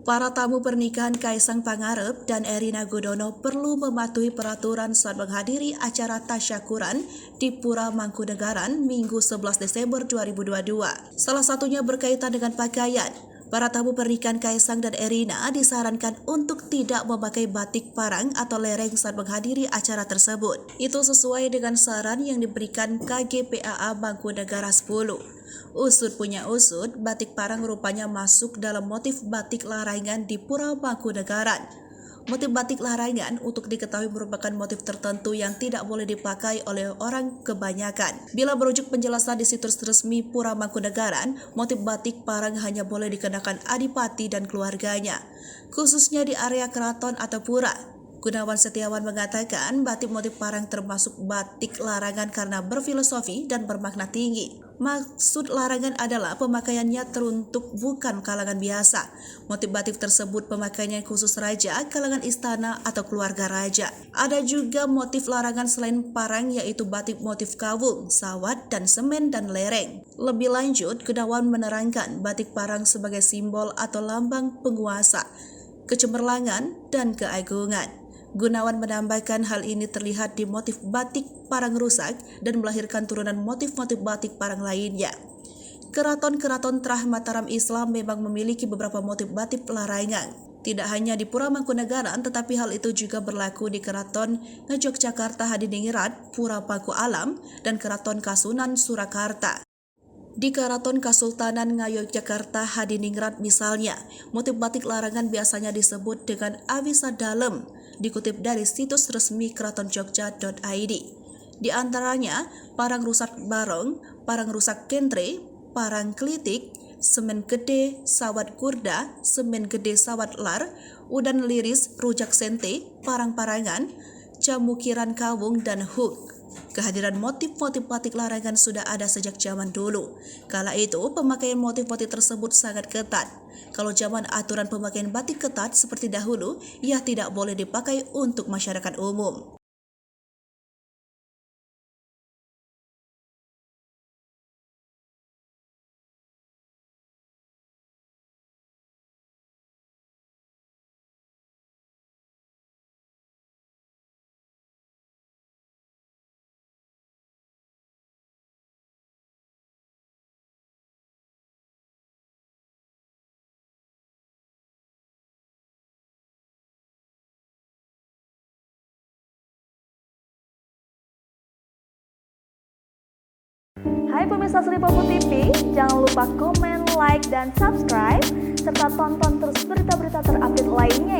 Para tamu pernikahan Kaisang Pangarep dan Erina Gudono perlu mematuhi peraturan saat menghadiri acara tasyakuran di Pura Mangkunegaran Minggu 11 Desember 2022. Salah satunya berkaitan dengan pakaian. Para tamu pernikahan Kaisang dan Erina disarankan untuk tidak memakai batik parang atau lereng saat menghadiri acara tersebut. Itu sesuai dengan saran yang diberikan KGPAA Mangkunegara 10. Usut punya usut, batik parang rupanya masuk dalam motif batik larangan di Pura Mangkunegaran. Motif batik larangan untuk diketahui merupakan motif tertentu yang tidak boleh dipakai oleh orang kebanyakan. Bila merujuk penjelasan di situs resmi Pura Mangkunegaran, motif batik parang hanya boleh dikenakan adipati dan keluarganya, khususnya di area keraton atau pura. Gunawan Setiawan mengatakan batik motif parang termasuk batik larangan karena berfilosofi dan bermakna tinggi. Maksud larangan adalah pemakaiannya teruntuk bukan kalangan biasa. Motif batik tersebut pemakaiannya khusus raja, kalangan istana atau keluarga raja. Ada juga motif larangan selain parang yaitu batik motif kawung, sawat, dan semen dan lereng. Lebih lanjut, Gunawan menerangkan batik parang sebagai simbol atau lambang penguasa, kecemerlangan, dan keagungan. Gunawan menambahkan hal ini terlihat di motif batik parang rusak dan melahirkan turunan motif-motif batik parang lainnya. Keraton-keraton Trah Mataram Islam memang memiliki beberapa motif batik larangan. Tidak hanya di Pura Mangkunegaran, tetapi hal itu juga berlaku di Keraton Ngayogyakarta Hadiningrat, Pura Paku Alam, dan Keraton Kasunan Surakarta. Di Keraton Kasultanan Ngayogyakarta Hadiningrat misalnya, motif batik larangan biasanya disebut dengan awisa dalem, dikutip dari situs resmi keratonjogja.id. Di antaranya, parang rusak barong, parang rusak kentre, parang klitik, semen gede, sawat kurda, semen gede sawat lar, udan liris, rujak sente, parang-parangan, jamukiran kawung, dan hook. Kehadiran motif-motif batik larangan sudah ada sejak zaman dulu. Kala itu, pemakaian motif-motif tersebut sangat ketat. Kalau zaman aturan pemakaian batik ketat seperti dahulu, ia tidak boleh dipakai untuk masyarakat umum. Hai pemirsa Sri Popo TV, jangan lupa komen, like, dan subscribe, serta tonton terus berita-berita terupdate lainnya